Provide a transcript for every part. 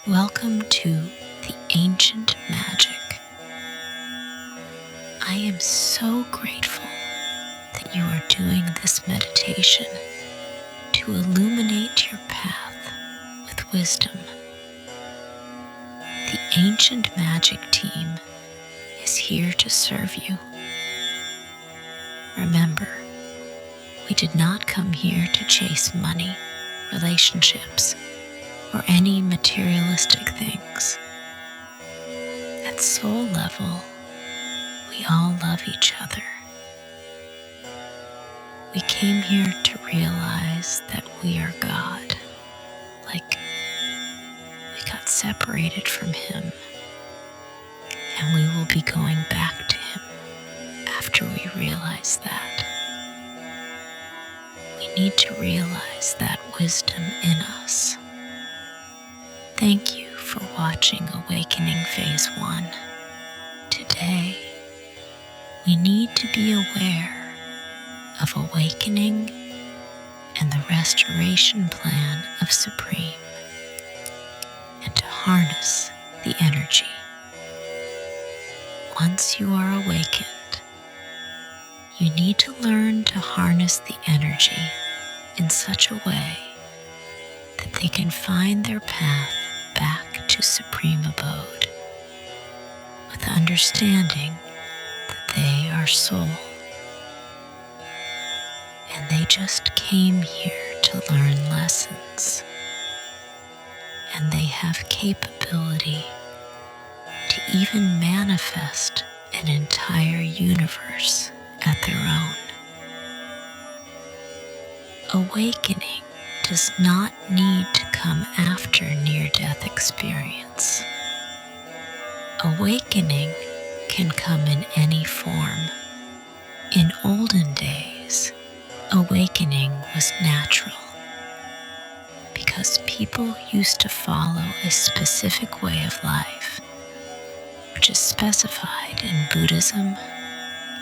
Welcome to the Ancient Magic. I am so grateful that you are doing this meditation to illuminate your path with wisdom. The Ancient Magic team is here to serve you. Remember, we did not come here to chase money, relationships, or any materialistic things. At soul level, we all love each other. We came here to realize that we are God, like we got separated from Him, and we will be going back to Him after we realize that. We need to realize that wisdom in us. Thank you for watching Awakening Phase 1. Today, we need to be aware of awakening and the restoration plan of Supreme, and to harness the energy. Once you are awakened, you need to learn to harness the energy in such a way that they can find their path back to Supreme Abode, with the understanding that they are soul, and they just came here to learn lessons, and they have capability to even manifest an entire universe at their own. Awakening does not need to come after near-death experience. Awakening can come in any form. In olden days, awakening was natural because people used to follow a specific way of life, which is specified in Buddhism,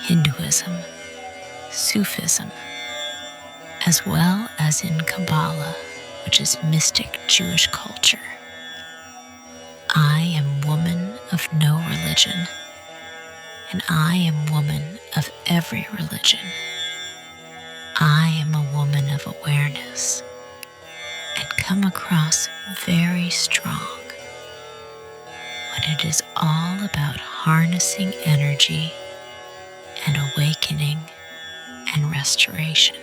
Hinduism, Sufism, as well as in Kabbalah, which is mystic Jewish culture. I am woman of no religion, and I am woman of every religion. I am a woman of awareness, and come across very strong when it is all about harnessing energy and awakening and restoration.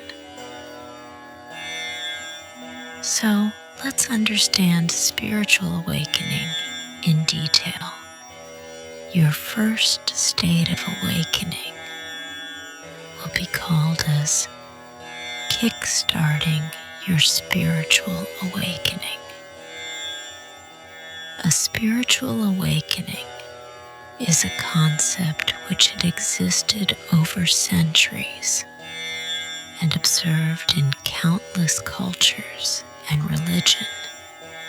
So let's understand spiritual awakening in detail. Your first state of awakening will be called as kickstarting your spiritual awakening. A spiritual awakening is a concept which had existed over centuries and observed in countless cultures and religion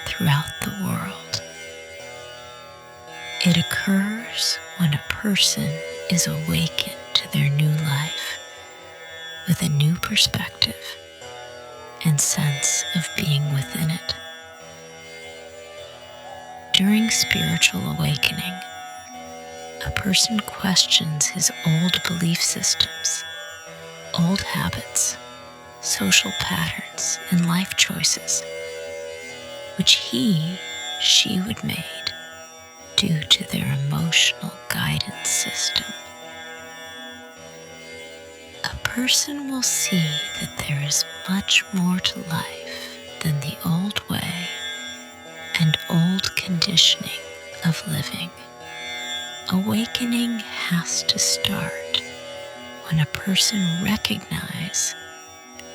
throughout the world. It occurs when a person is awakened to their new life with a new perspective and sense of being within it. During spiritual awakening, a person questions his old belief systems, old habits, social patterns, and life choices, which she would made due to their emotional guidance system. A person will see that there is much more to life than the old way and old conditioning of living. Awakening has to start when a person recognizes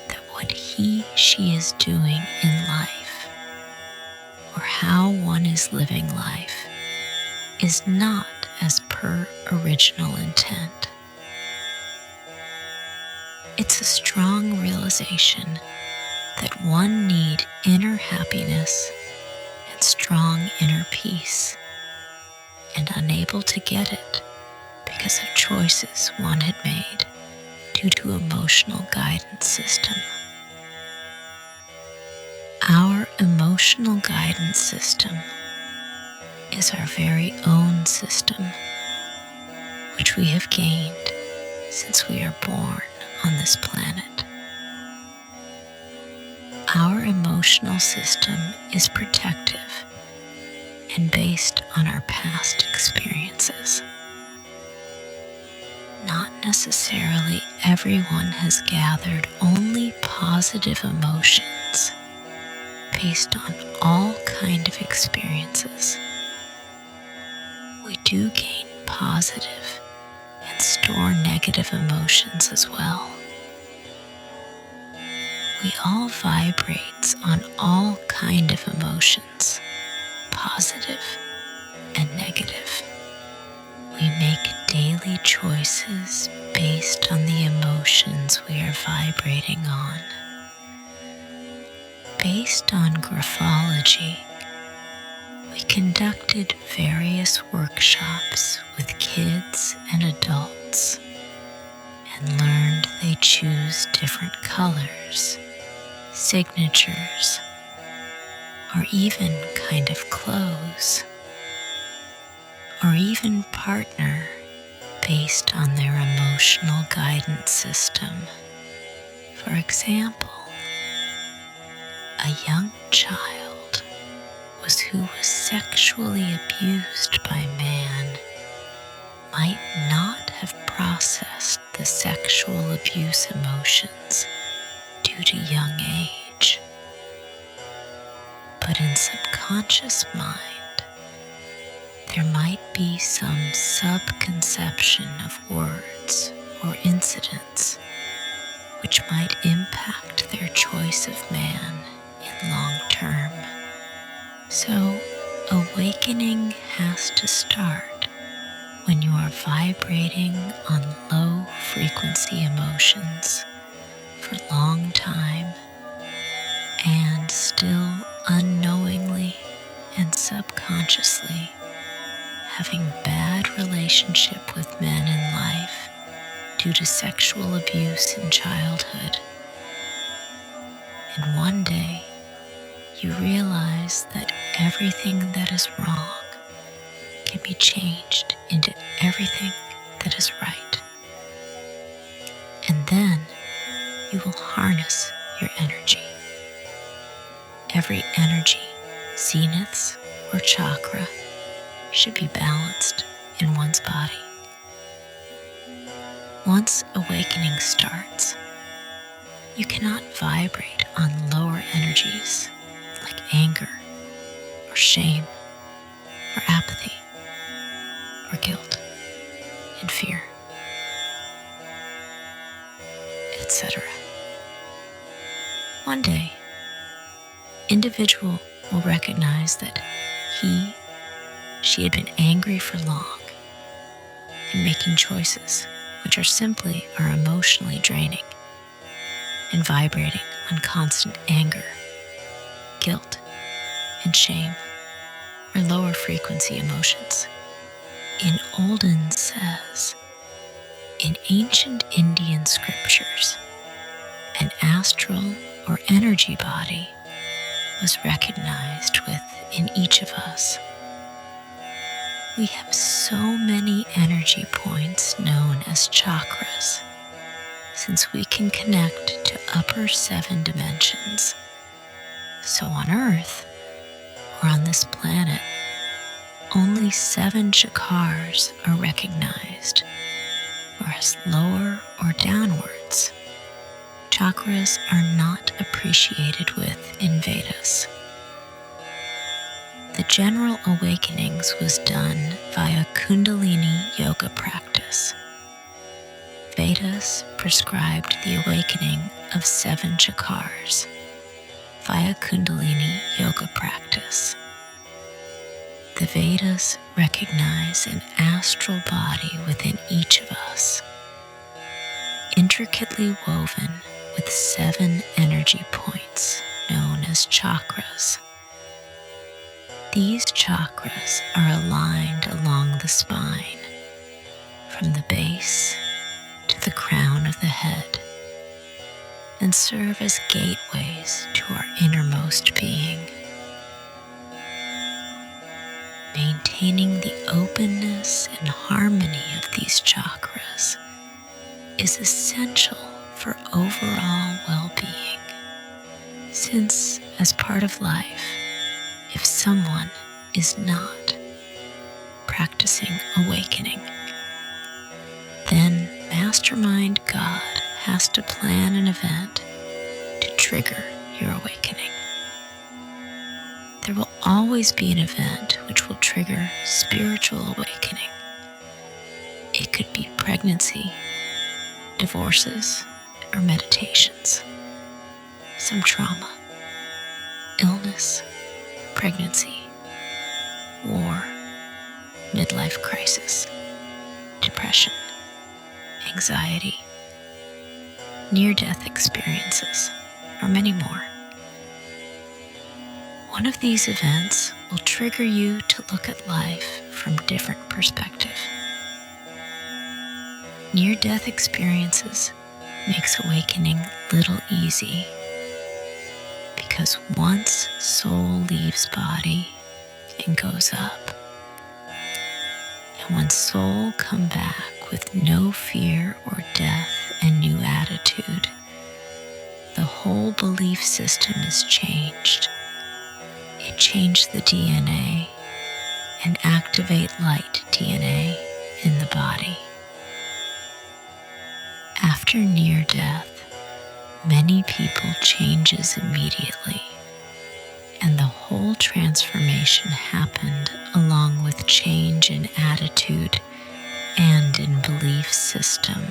that what she is doing in life, or how one is living life, is not as per original intent. It's a strong realization that one needs inner happiness and strong inner peace, and unable to get it because of choices one had made due to emotional guidance system. Our emotional guidance system is our very own system, which we have gained since we are born on this planet. Our emotional system is protective and based on our past experiences. Not necessarily everyone has gathered only positive emotions based on all kind of experiences. We do gain positive and store negative emotions as well. We all vibrate on all kind of emotions, positive and negative. We make daily choices based on the emotions we are vibrating on. Based on graphology, we conducted various workshops with kids and adults and learned they choose different colors, signatures, or even kind of clothes, or even partner based on their emotional guidance system. For example, a young child who was sexually abused by man might not have processed the sexual abuse emotions due to young age. But in subconscious mind, there might be some subconception of words or incidents which might impact their choice of man in long term. So, awakening has to start when you are vibrating on low frequency emotions for a long time and still unknowingly and subconsciously having bad relationship with men in life due to sexual abuse in childhood. And one day, you realize that everything that is wrong can be changed into everything that is right. And then you will harness your energy. Every energy, zeniths or chakra, should be balanced in one's body. Once awakening starts, you cannot vibrate on lower energies like anger or shame or apathy or guilt and fear, etc. One day, individual will recognize that she had been angry for long and making choices which are simply or emotionally draining and vibrating on constant anger, guilt, and shame, or lower frequency emotions. In Olden says, in ancient Indian scriptures, an astral or energy body was recognized within each of us. We have so many energy points known as chakras, since we can connect to upper 7 dimensions. So on Earth, or on this planet, only 7 chakras are recognized, whereas lower or downwards, chakras are not appreciated with in Vedas. The general awakenings was done via Kundalini yoga practice. Vedas prescribed the awakening of 7 chakras via Kundalini yoga practice. The Vedas recognize an astral body within each of us, intricately woven with 7 energy points known as chakras. These chakras are aligned along the spine, from the base to the crown of the head, and serve as gateways to our innermost being. maintaining the openness and harmony of these chakras is essential for overall well-being, since as part of life, if someone is not practicing awakening, then Mastermind God has to plan an event to trigger your awakening. There will always be an event which will trigger spiritual awakening. It could be pregnancy, divorces, or meditations, some trauma, illness, pregnancy, war, midlife crisis, depression, anxiety, near-death experiences, or many more. One of these events will trigger you to look at life from a different perspective. Near-death experiences makes awakening little easy, because once soul leaves body and goes up, and when soul come back with no fear or death and new attitude, the whole belief system is changed. It changed the DNA and activate light DNA in the body. After near death, many people changes immediately, and the whole transformation happened along with change in attitude and in belief system.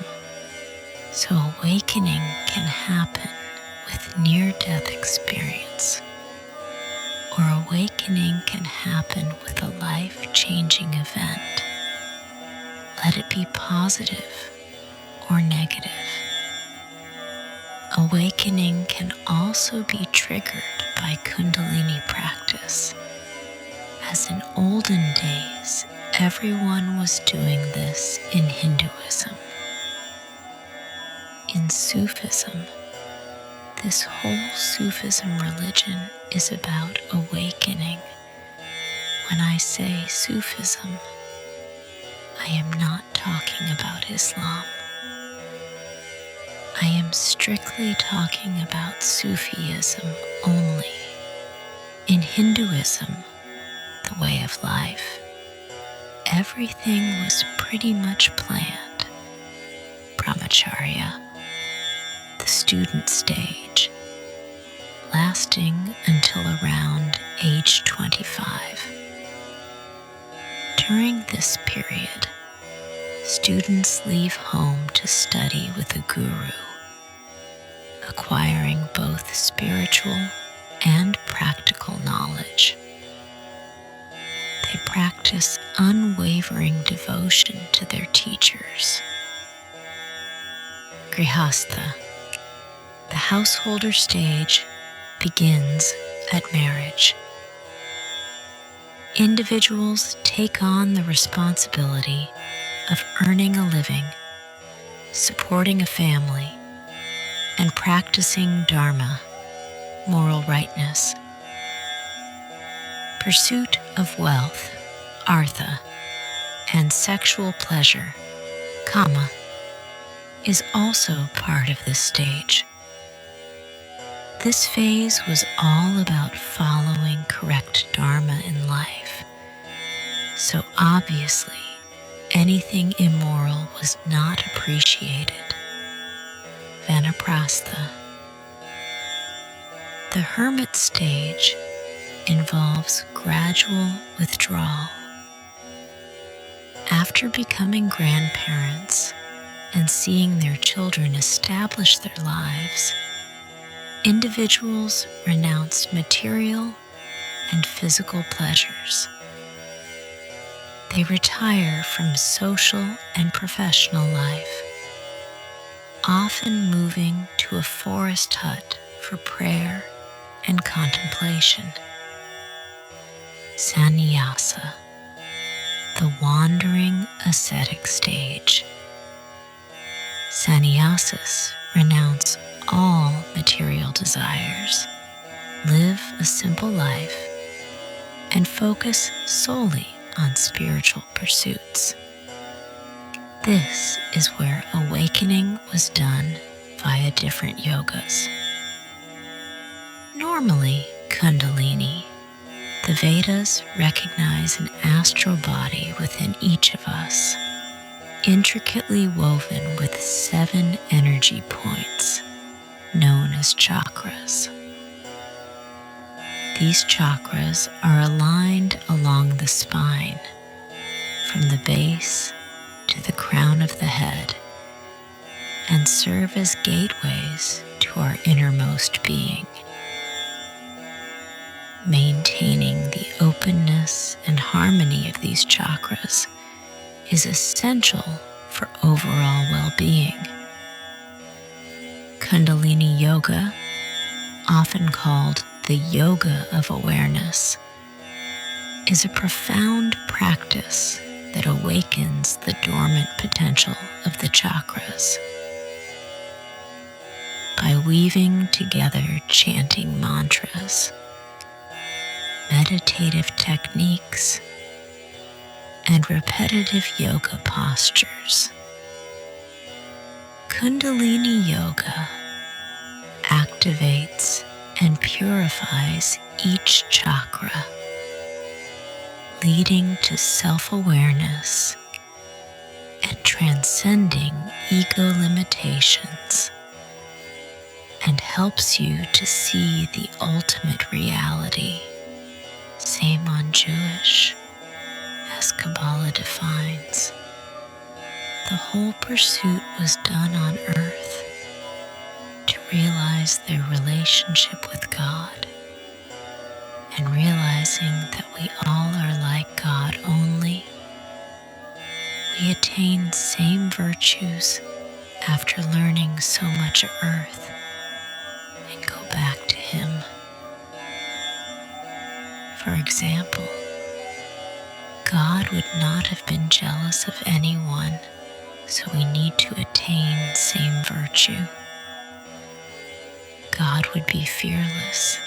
So awakening can happen with near-death experience, or awakening can happen with a life-changing event. Let it be positive or negative. Awakening can also be triggered by Kundalini practice, as in olden days, everyone was doing this in Hinduism. In Sufism, this whole Sufism religion is about awakening. When I say Sufism, I am not talking about Islam. I am strictly talking about Sufism only. In Hinduism, the way of life, everything was pretty much planned. Brahmacharya, the student stage, lasting until around age 25. During this period, students leave home to study with a guru, acquiring both spiritual and practical knowledge. They practice unwavering devotion to their teachers. Grihastha, the householder stage, begins at marriage. Individuals take on the responsibility of earning a living, supporting a family, and practicing dharma, moral rightness. Pursuit of wealth, artha, and sexual pleasure, kama, is also part of this stage. This phase was all about following correct dharma in life, so obviously anything immoral was not appreciated. Vanaprastha. The hermit stage involves gradual withdrawal. After becoming grandparents and seeing their children establish their lives, individuals renounce material and physical pleasures. They retire from social and professional life, often moving to a forest hut for prayer and contemplation. Sannyasa, the wandering ascetic stage. Sannyasis renounce all material desires, live a simple life, and focus solely on spiritual pursuits. This is where awakening was done via different yogas. Normally, Kundalini, the Vedas recognize an astral body within each of us, intricately woven with 7 energy points, known as chakras. These chakras are aligned along the spine, from the base to the crown of the head, and serve as gateways to our innermost being. Maintaining the openness and harmony of these chakras is essential for overall well-being. Kundalini Yoga, often called the yoga of awareness, is a profound practice that awakens the dormant potential of the chakras. By weaving together chanting mantras, meditative techniques, and repetitive yoga postures, Kundalini Yoga activates and purifies each chakra, leading to self-awareness and transcending ego limitations, and helps you to see the ultimate reality, same on Jewish, as Kabbalah defines. The whole pursuit was done on earth to realize their relationship with God, and realizing that we all are like God only, we attain same virtues after learning so much of earth and go back to Him. For example, God would not have been jealous of anyone, so we need to attain same virtue. God would be fearless.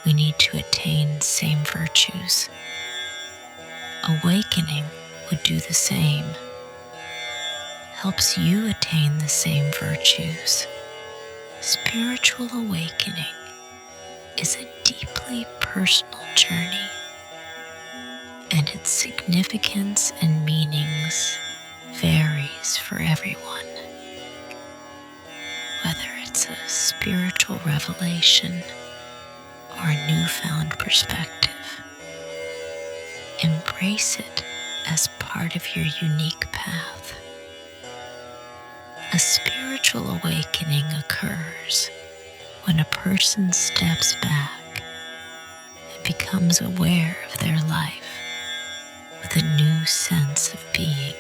We need to attain same virtues. Awakening would do the same. Helps you attain the same virtues. Spiritual awakening is a deeply personal journey, and its significance and meanings varies for everyone. Whether it's a spiritual revelation or a newfound perspective, embrace it as part of your unique path. A spiritual awakening occurs when a person steps back and becomes aware of their life with a new sense of being.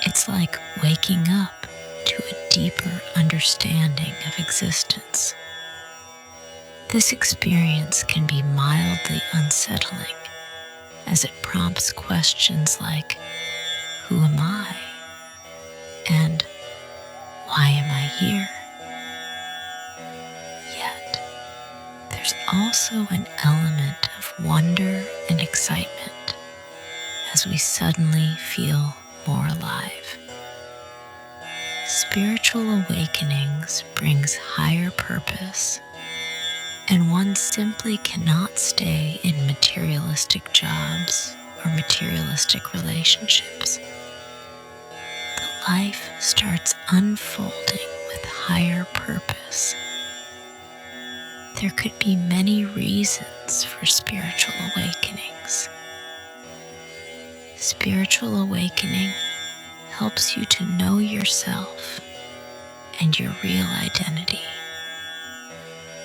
It's like waking up to a deeper understanding of existence. This experience can be mildly unsettling, as it prompts questions like, who am I? And why am I here? Yet, there's also an element of wonder and excitement as we suddenly feel more alive. Spiritual awakenings brings higher purpose, and one simply cannot stay in materialistic jobs or materialistic relationships. The life starts unfolding with higher purpose. There could be many reasons for spiritual awakenings. Spiritual awakening helps you to know yourself and your real identity.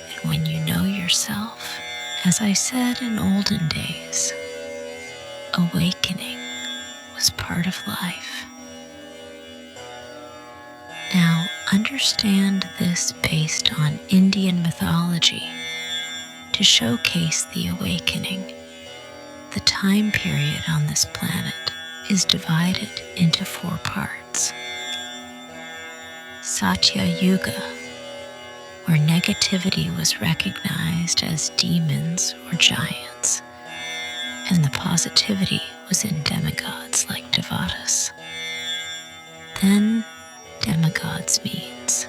And when you know yourself, as I said in olden days, awakening was part of life. Now, understand this based on Indian mythology to showcase the awakening. The time period on this planet is divided into 4 parts. Satya Yuga, where negativity was recognized as demons or giants, and the positivity was in demigods like devatas. Then demigods means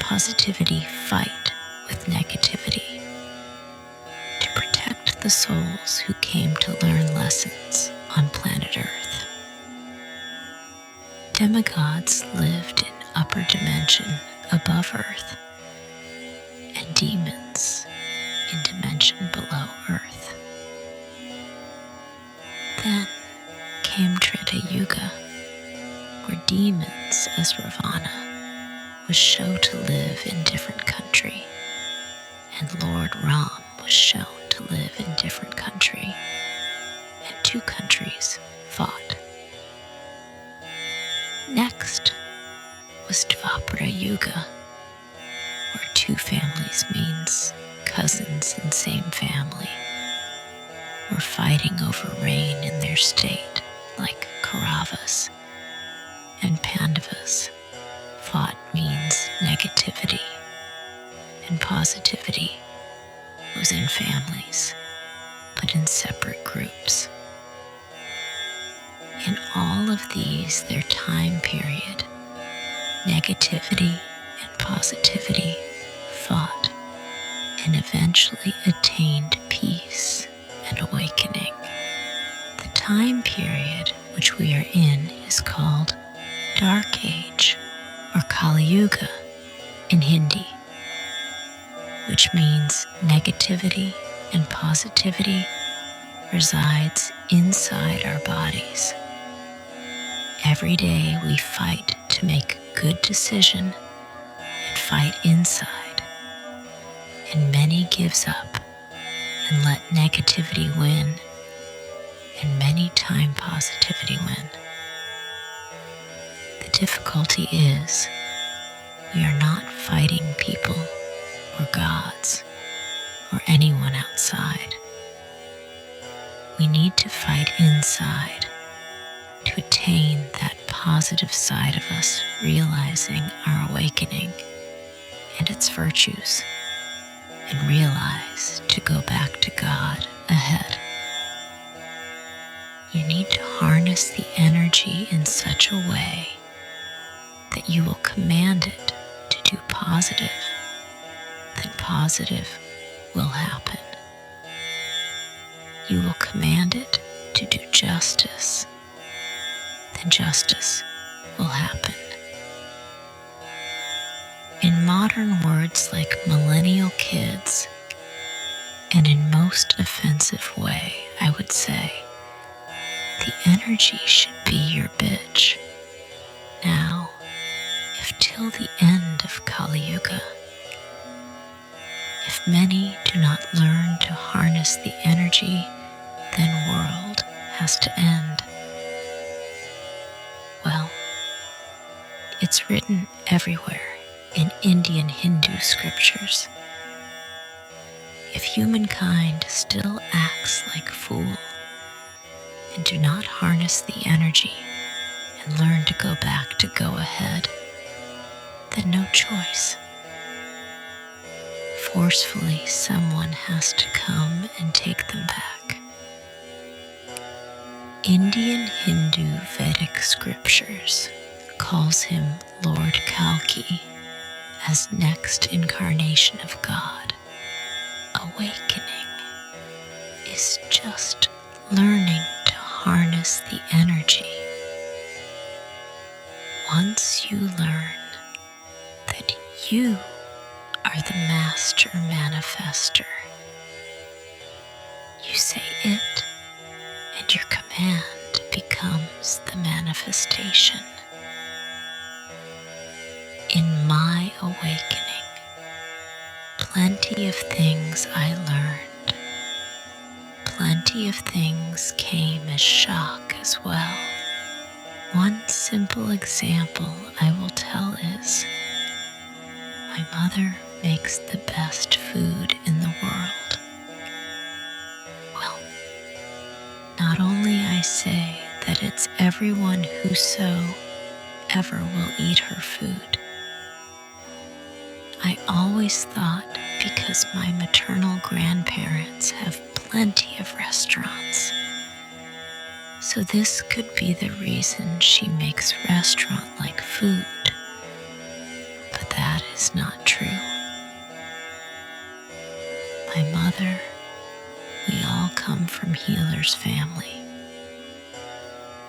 positivity fight with negativity to protect the souls who came to learn lessons on planet Earth. Demigods lived in upper dimension above Earth, and demons in dimension below Earth. Then came Treta Yuga, where demons as Ravana was shown to live in different country, and Lord Ram was shown to live in different country, and two countries fought. Next was Dvapara Yuga, where two families means cousins in same family were fighting over reign in their state, like Kauravas, and Pandavas fought means negativity, and positivity was in families, but in separate groups. In all of these, their time period, negativity and positivity fought and eventually attained peace and awakening. The time period which we are in is called Dark Age or Kali Yuga in Hindi, which means negativity and positivity resides inside our bodies. Every day we fight to make a good decision and fight inside, and many gives up and let negativity win, and many time positivity win. The difficulty is we are not fighting people or gods or anyone outside. We need to fight inside to attain that positive side of us, realizing our awakening and its virtues, and realize to go back to God ahead. You need to harness the energy in such a way that you will command it to do positive, then positive will happen. You will command it to do justice, then justice will happen. In modern words like millennial kids, and in most offensive way, I would say, the energy should be your bitch. Now, if till the end of Kali Yuga, if many do not learn to harness the energy, then world has to end. Well, it's written everywhere in Indian Hindu scriptures. If humankind still acts like a fool and do not harness the energy and learn to go back to go ahead, then no choice. Forcefully, someone has to come and take them back. Indian Hindu Vedic scriptures calls him Lord Kalki as next incarnation of God. Awakening is just learning to harness the energy. Once you learn that you are the master manifester, you say it, and your command becomes the manifestation. In my awakening, plenty of things I learned, plenty of things came as shock as well. One simple example I will tell is, my mother makes the best food in the world. Well, not only I say that it's everyone whoso ever will eat her food, I always thought because my maternal grandparents have plenty of restaurants, so this could be the reason she makes restaurant-like food. But that is not true. My mother, we all come from healers' family.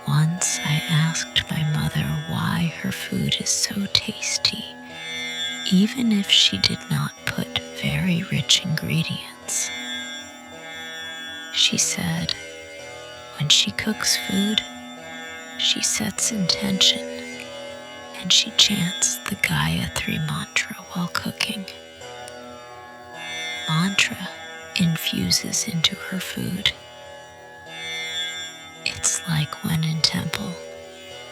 Once I asked my mother why her food is so tasty, even if she did not put very rich ingredients. She said, when she cooks food, she sets intention and she chants the Gayatri mantra while cooking. Mantra infuses into her food. It's like when in temple,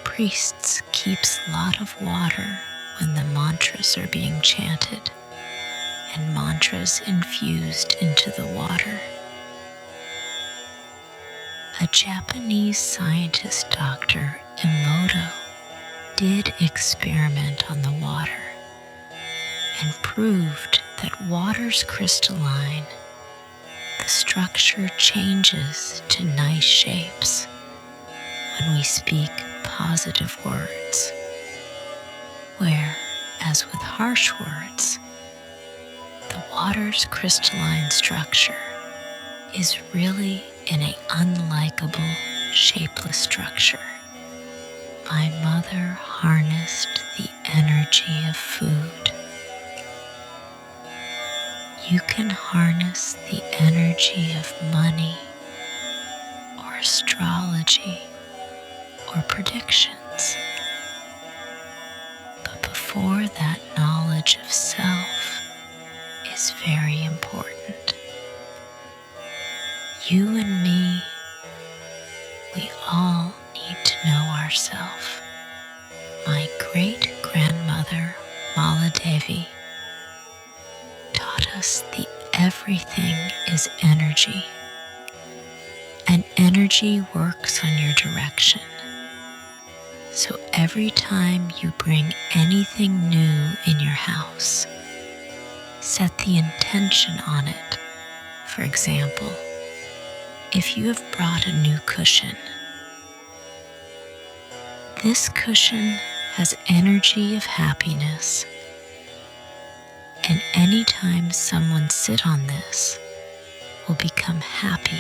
priests keeps lot of water when the mantras are being chanted and mantras infused into the water. A Japanese scientist, Dr. Emoto, did experiment on the water and proved that water's crystalline. The structure changes to nice shapes when we speak positive words, where, as with harsh words, the water's crystalline structure is really in an unlikable, shapeless structure. My mother harnessed the energy of food. You can harness the energy of money or astrology or predictions. But before that, knowledge of self is very important. You and me, we all need to know ourselves. My great-grandmother, Maladevi, taught us the everything is energy, and energy works on your direction. So every time you bring anything new in your house, set the intention on it. For example, if you have brought a new cushion, this cushion has energy of happiness, and anytime someone sit on this will become happy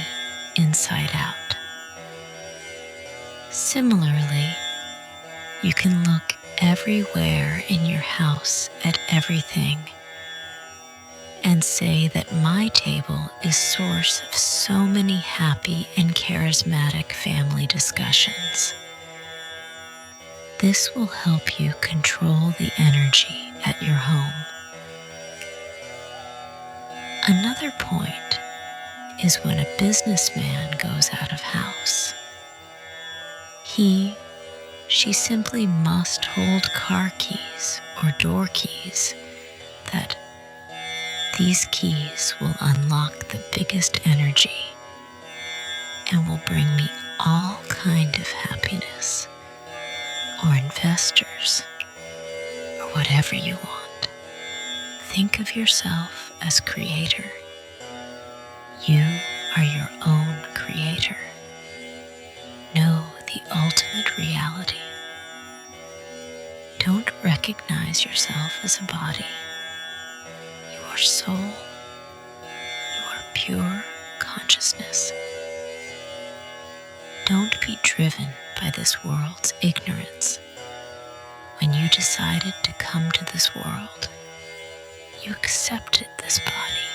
inside out. Similarly, you can look everywhere in your house at everything and say that my table is source of so many happy and charismatic family discussions. This will help you control the energy at your home. Another point is when a businessman goes out of house. She simply must hold car keys or door keys that these keys will unlock the biggest energy and will bring me all kind of happiness, or investors, or whatever you want. Think of yourself as creator. You are your own creator. Know the ultimate reality. Don't recognize yourself as a body. You are soul. You are pure consciousness. Don't be driven by this world's ignorance. When you decided to come to this world, you accepted this body.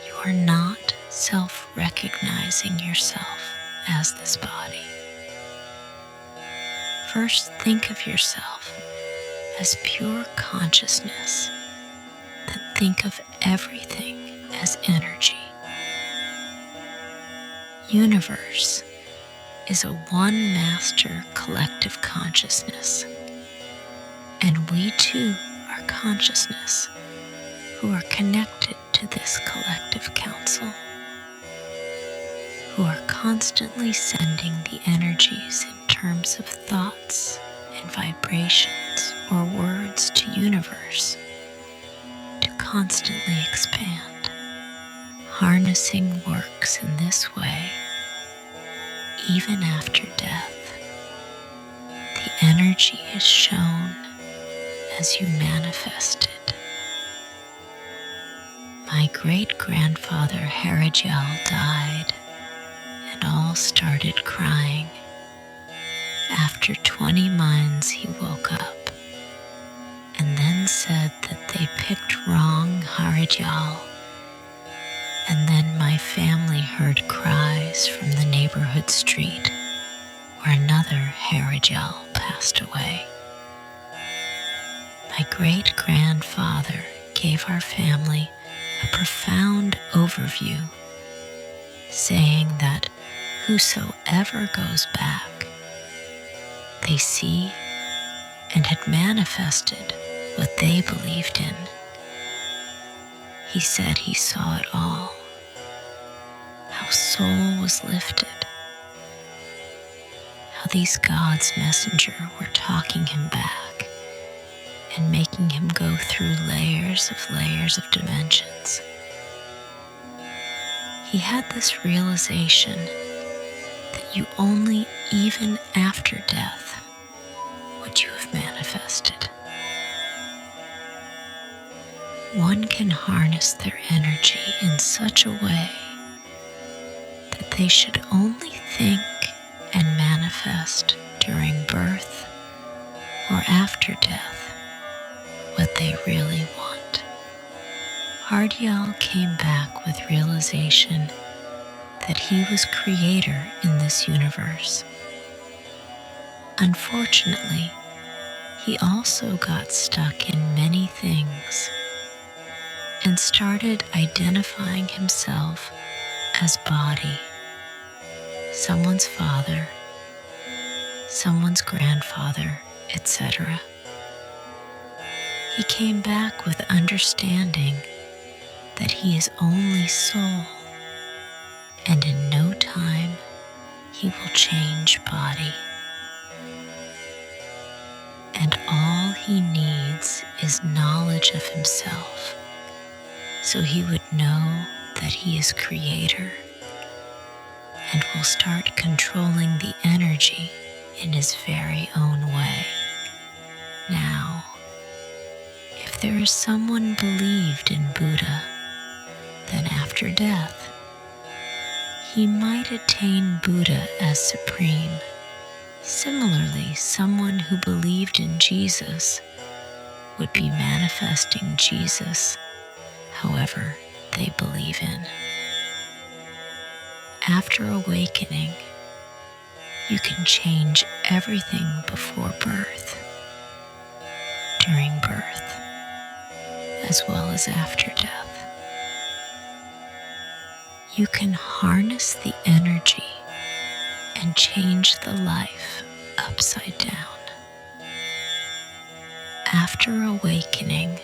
You are not self-recognizing yourself as this body. First, think of yourself as pure consciousness, then think of everything as energy. Universe is a one master collective consciousness, and we too are consciousness who are connected to this collective council, who are constantly sending the energies in terms of thoughts and vibrations or words to universe to constantly expand. Harnessing works in this way even after death. The energy is shown as you manifest it. My great-grandfather Harajal died, and all started crying. After 20 minds he woke up, and then said that they picked wrong Harajal, and then my family heard cries from the neighborhood street where another Harajal passed away. My great-grandfather gave our family a profound overview, saying that whosoever goes back, they see and had manifested what they believed in. He said he saw it all, how soul was lifted, how these God's messenger were talking him back and making him go through layers of dimensions. He had this realization that you only, even after death, what you have manifested. One can harness their energy in such a way that they should only think and manifest during birth or after death what they really want. Hardyal came back with realization that he was creator in this universe. Unfortunately, he also got stuck in many things and started identifying himself as body, someone's father, someone's grandfather, etc. He came back with understanding that he is only soul, and in no time he will change body. And all he needs is knowledge of himself, so he would know that he is creator and will start controlling the energy in his very own way. Now, if there is someone believed in Buddha, then after death, he might attain Buddha as supreme. Similarly, someone who believed in Jesus would be manifesting Jesus, however they believe in. After awakening, you can change everything before birth, during birth, as well as after death. You can harness the energy and change the life upside down. After awakening,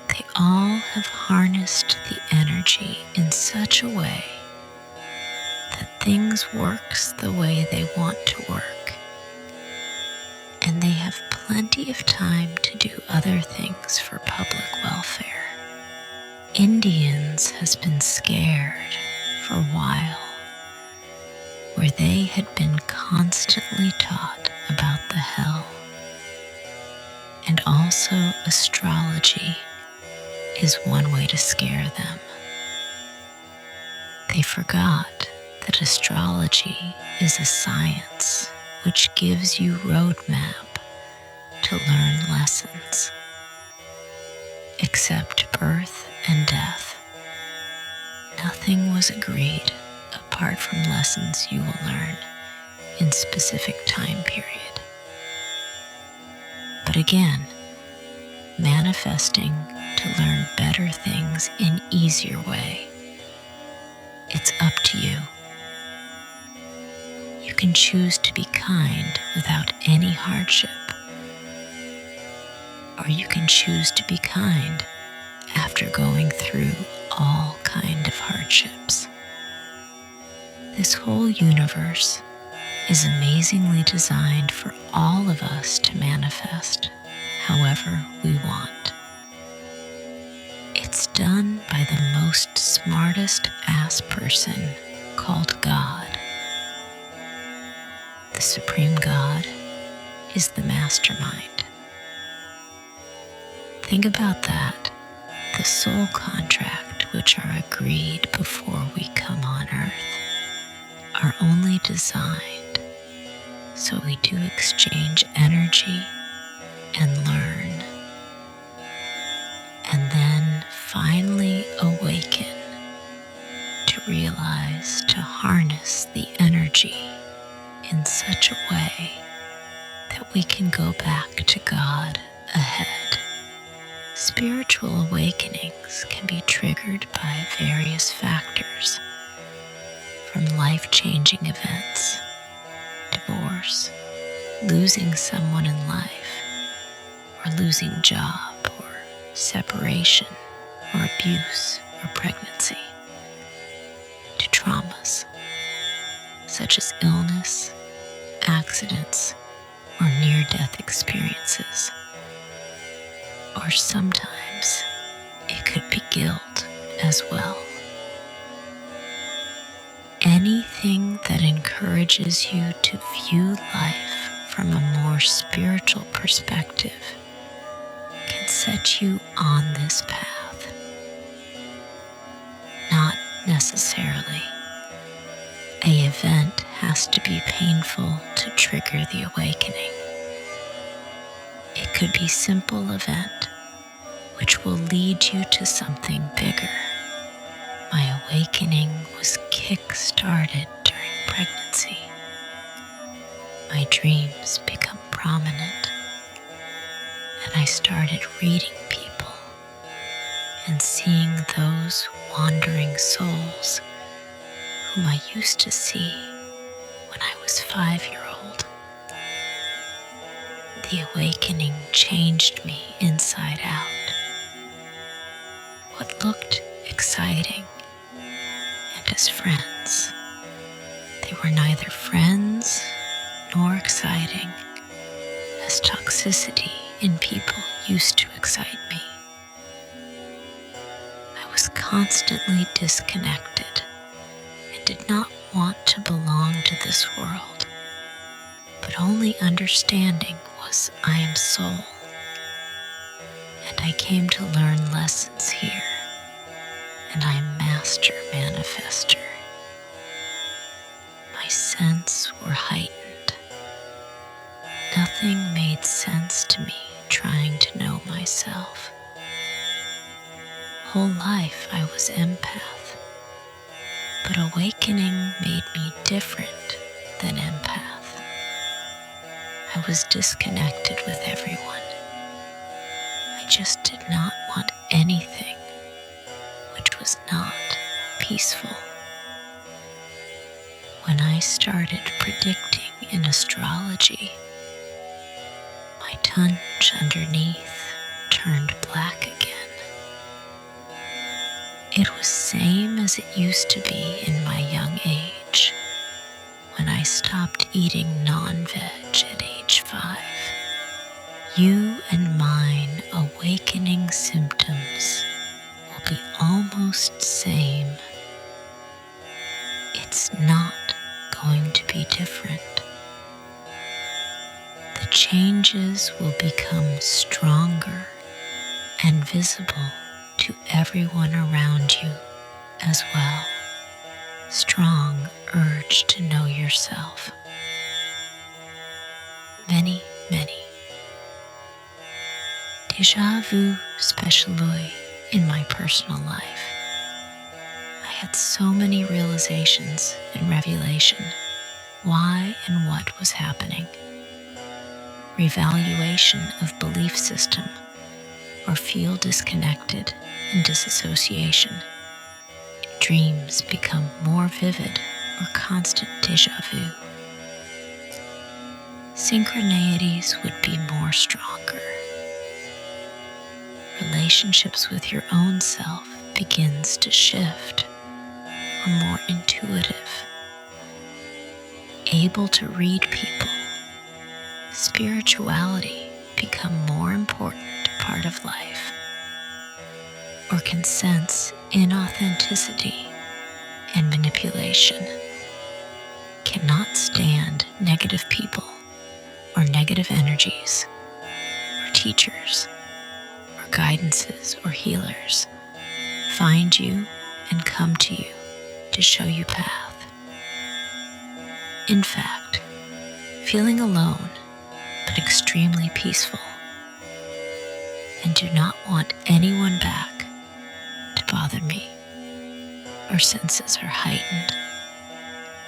they all have harnessed the energy in such a way that things works the way they want to work, and they have plenty of time to do other things for public welfare. Indians has been scared for a while, where they had been constantly taught about the hell. And also astrology is one way to scare them. They forgot that astrology is a science which gives you roadmap to learn lessons. Except birth and death, nothing was agreed apart from lessons you will learn in specific time period. But again, manifesting to learn better things in easier way. It's up to you. You can choose to be kind without any hardship, or you can choose to be kind after going through all kind of hardships. This whole universe is amazingly designed for all of us to manifest however we want. It's done by the most smartest ass person called God. The Supreme God is the mastermind. Think about that. The soul contract which are agreed before we come on earth are only designed so we do exchange energy and learn, and then finally awaken to realize to harness the energy in such a way that we can go back to God ahead. Spiritual awakenings can be triggered by various factors, from life-changing events, divorce, losing someone in life, or losing job, or separation, or abuse, or pregnancy, to traumas such as illness, accidents, or near-death experiences. Or sometimes it could be guilt as well. Anything that encourages you to view life from a more spiritual perspective can set you on this path. Not necessarily. An event has to be painful to trigger the awakening. It could be a simple event which will lead you to something bigger. My awakening was kick-started during pregnancy. My dreams become prominent, and I started reading people and seeing those wandering souls whom I used to see when I was 5-year-old. The awakening changed me inside out. What looked exciting and as friends, they were neither friends nor exciting, as toxicity in people used to excite me. I was constantly disconnected and did not want to belong to this world, but only understanding was I am soul, and I came to learn lessons here, and I am master manifester. My senses were heightened. Nothing made sense to me trying to know myself. Whole life I was empath, but awakening made me different than empath. I was disconnected with everyone. I just did not want anything which was not peaceful. When I started predicting in astrology, my tunch underneath turned black again. It was same as it used to be in my young age, when I stopped eating non-veg at age 5. You and mine awakening symptoms will be almost same. It's not going to be different. The changes will become stronger and visible to everyone around you as well. Strong urge to know yourself. Many déjà vu specialoi in my personal life. I had so many realizations and revelation, why and what was happening. Revaluation of belief system, or feel disconnected and disassociation. Dreams become more vivid or constant déjà vu. Synchronicities would be more stronger. Relationships with your own self begins to shift, or more intuitive. Able to read people. Spirituality become more important part of life, or can sense inauthenticity and manipulation, cannot stand negative people or negative energies or teachers or guidances or healers, find you and come to you to show you path. In fact, feeling alone but extremely peaceful, and do not want anyone back to bother me. Our senses are heightened,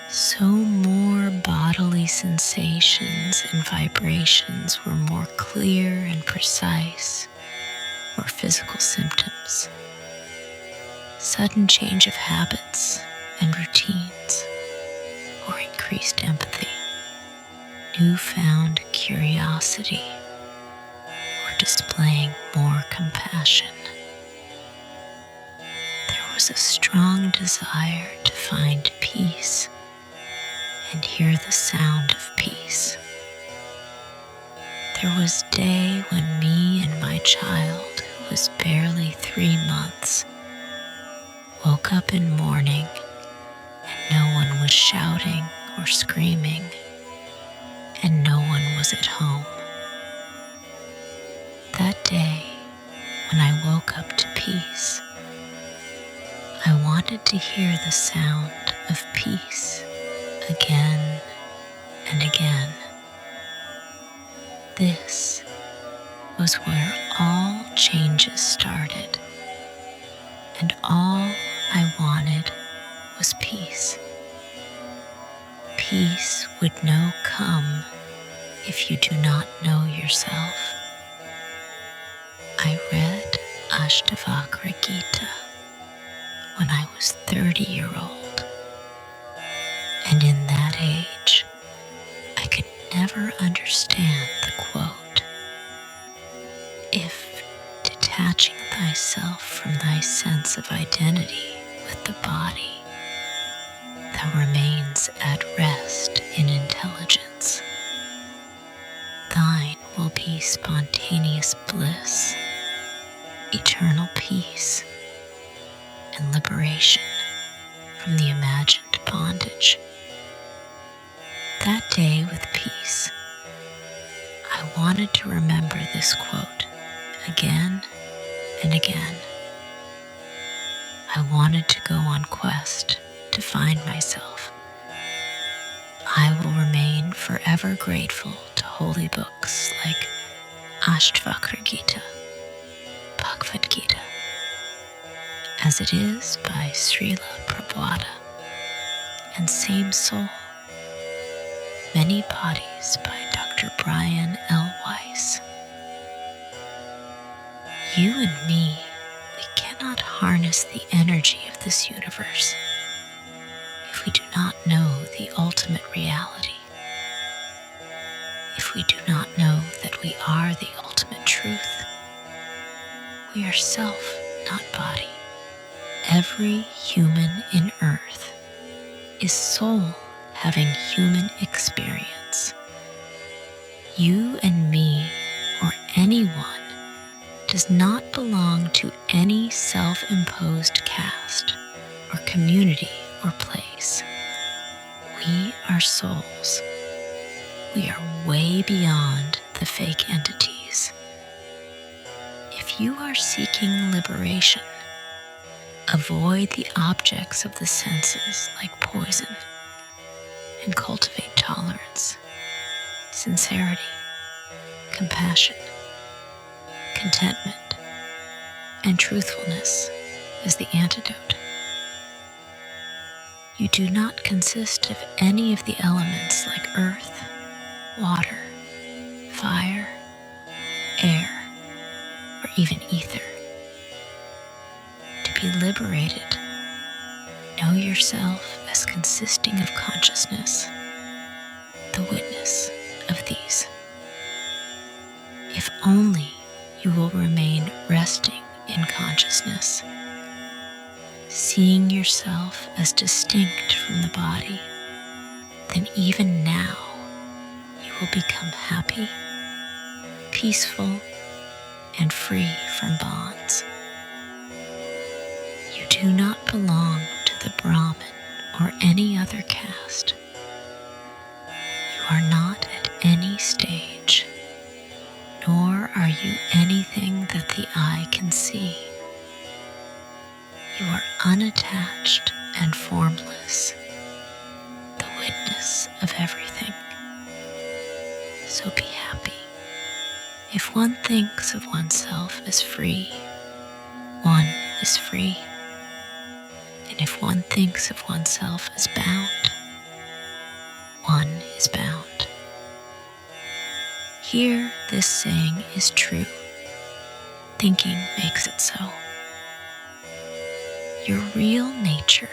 so more bodily sensations and vibrations were more clear and precise, or physical symptoms, sudden change of habits and routines, or increased empathy, newfound curiosity, or displaying more compassion. There was a strong desire to find peace and hear the sound of peace. There was a day when me and my child, who was barely 3 months, woke up in mourning and no one was shouting or screaming and no one was at home. That day, when I woke up to peace, I wanted to hear the sound of peace again and again. This was where all changes started, and all I wanted was peace. Peace would no come if you do not know yourself. I read Ashtavakra Gita when I was 30-year-old, and in that age, I could never understand the quote, "If detaching thyself from thy sense of identity with the body, thou remains at rest in intelligence, thine will be spontaneous bliss, eternal peace, and liberation from the imagined bondage." That day with peace, I wanted to remember this quote again and again. I wanted to go on quest to find myself. I will remain forever grateful to holy books like Ashtavakra Gita, Bhagavad Gita, As It Is by Srila Prabhupada, and Same Soul, Many Bodies by Dr. Brian L. Weiss. You and me, we cannot harness the energy of this universe if we do not know the ultimate reality. If we do not know that we are the ultimate truth, we are self, not body. Every human in earth is soul having human experience. You and me, or anyone, does not belong to any self-imposed caste or community or place. We are souls. We are way beyond the fake entities. If you are seeking liberation, avoid the objects of the senses like poison, and cultivate tolerance, sincerity, compassion, contentment, and truthfulness as the antidote. You do not consist of any of the elements like earth, water, fire, air, or even ether. To be liberated, know yourself as consisting of consciousness, the witness of these. If only you will remain resting in consciousness, seeing yourself as distinct from the body, then even now you will become happy, peaceful, and free from bonds. You do not belong to the Brahmin or any other caste. You are not at any stage, nor are you anything that the eye can see. You are unattached and formless, the witness of everything. So be happy. If one thinks of oneself as free, one is free. And if one thinks of oneself as bound, one is bound. Here, this saying is true. Thinking makes it so. Your real nature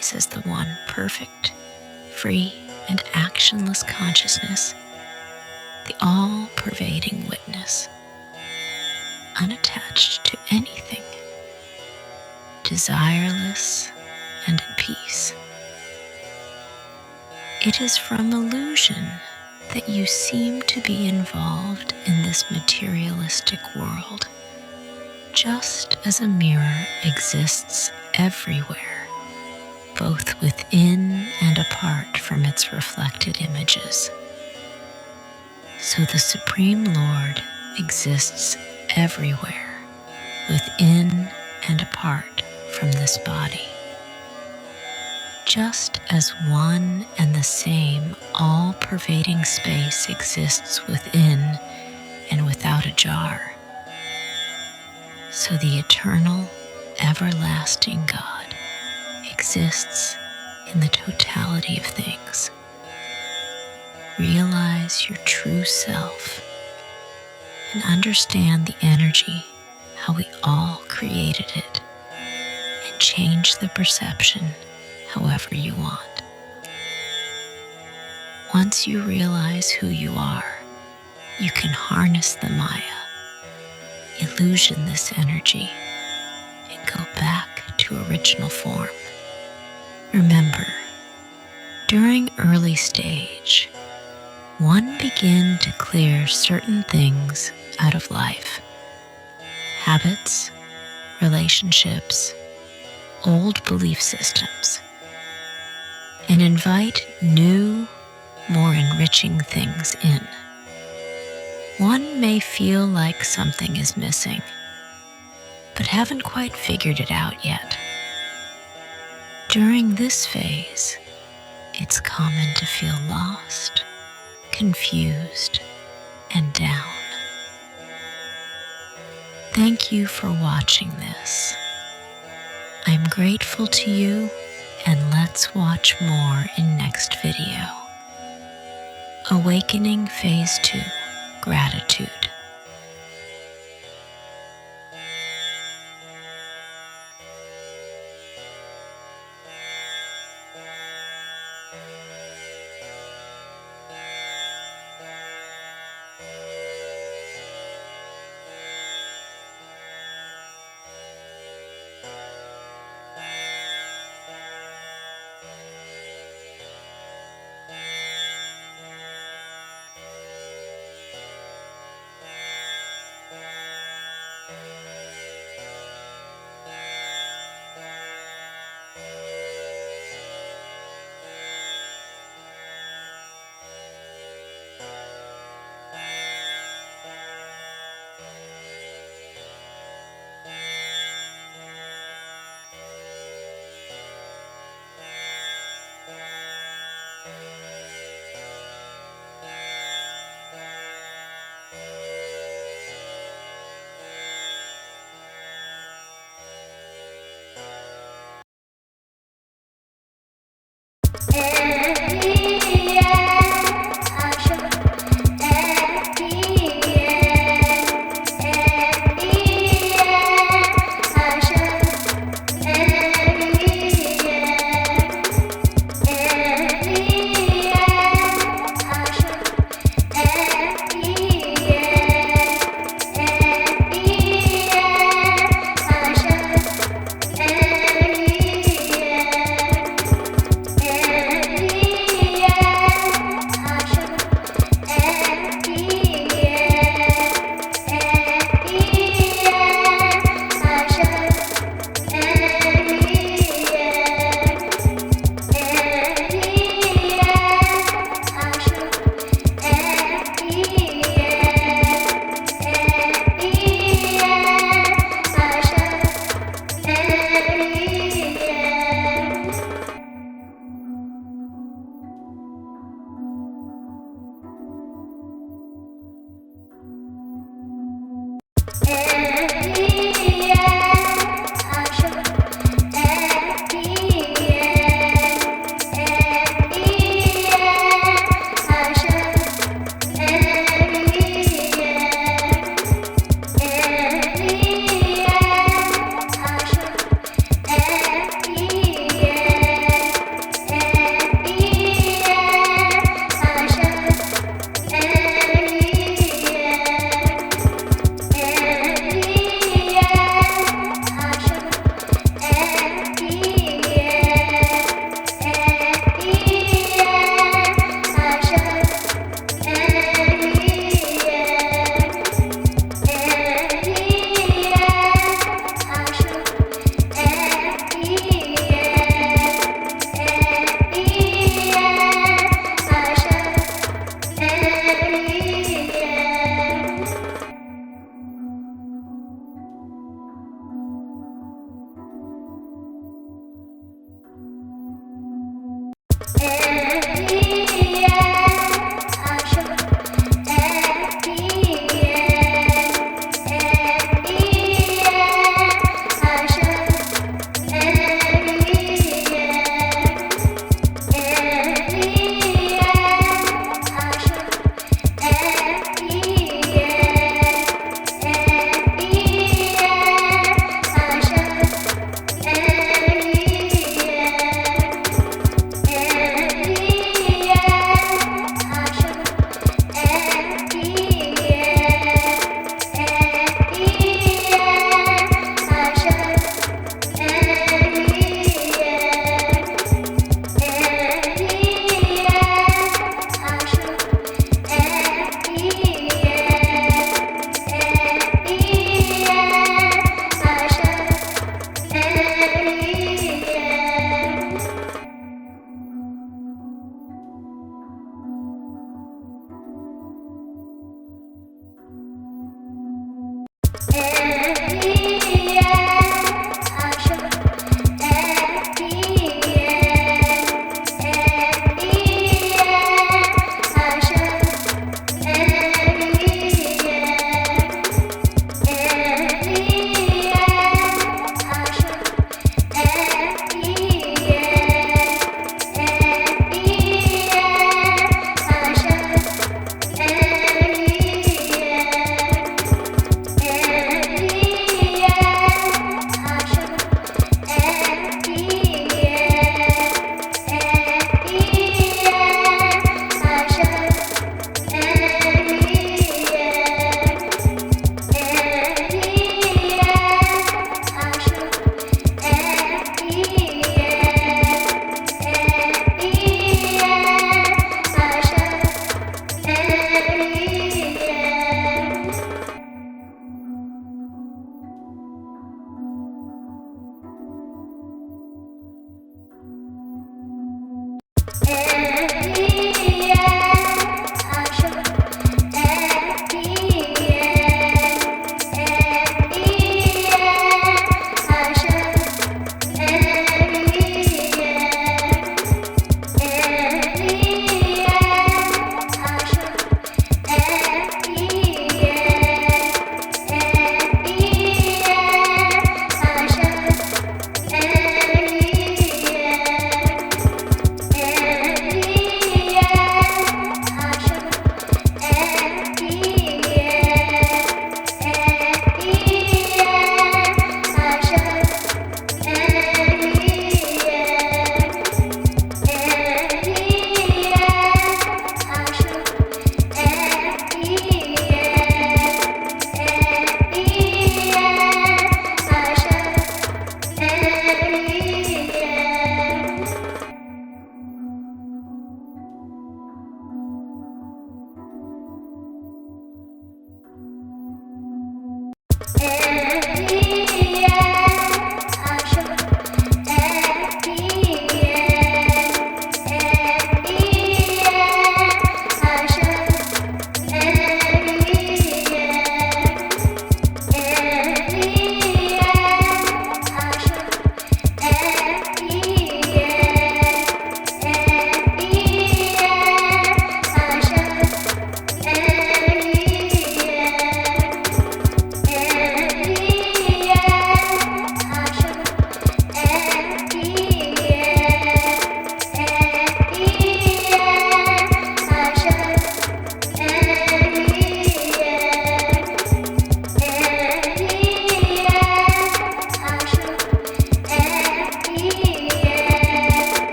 is as the one perfect, free, and actionless consciousness, the all-pervading witness, unattached to anything, desireless and at peace. It is from illusion that you seem to be involved in this materialistic world, just as a mirror exists everywhere, both within and apart from its reflected images. So the Supreme Lord exists everywhere, within and apart from this body. Just as one and the same all-pervading space exists within and without a jar, so the eternal, everlasting God exists in the totality of things. Realize your true self and understand the energy, how we all created it, and change the perception however you want. Once you realize who you are, you can harness the Maya, illusion this energy, and go back to original form. Remember, during early stage, one begin to clear certain things out of life, habits, relationships, old belief systems, and invite new, more enriching things in. One may feel like something is missing, but haven't quite figured it out yet. During this phase, it's common to feel lost, confused, and down. Thank you for watching this. I'm grateful to you, and let's watch more in next video. Awakening Phase 2, Gratitude.